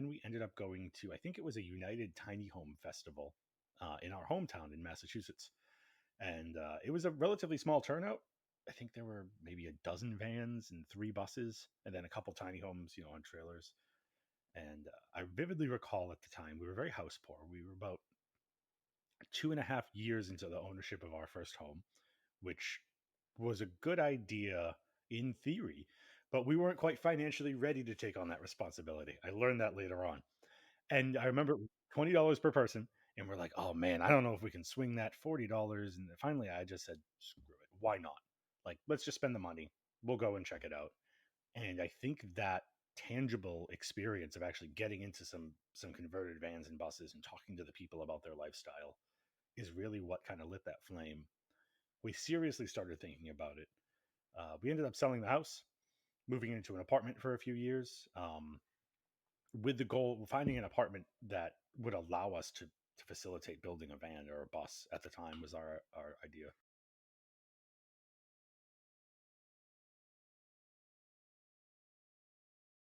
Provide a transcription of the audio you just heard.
then we ended up going to, I think it was a United Tiny Home Festival in our hometown in Massachusetts. And it was a relatively small turnout. I think there were maybe a dozen vans and 3 buses, and then a couple tiny homes, on trailers. And I vividly recall at the time we were very house poor. We were about 2.5 years into the ownership of our first home, which was a good idea in theory, but we weren't quite financially ready to take on that responsibility. I learned that later on. And I remember $20 per person. And we're like, oh man, I don't know if we can swing that $40. And finally, I just said, screw it. Why not? Like, let's just spend the money. We'll go and check it out. And I think that tangible experience of actually getting into some converted vans and buses and talking to the people about their lifestyle is really what kind of lit that flame. We seriously started thinking about it. We ended up selling the house, moving into an apartment for a few years, with the goal of finding an apartment that would allow us to facilitate building a van or a bus. At the time was our idea.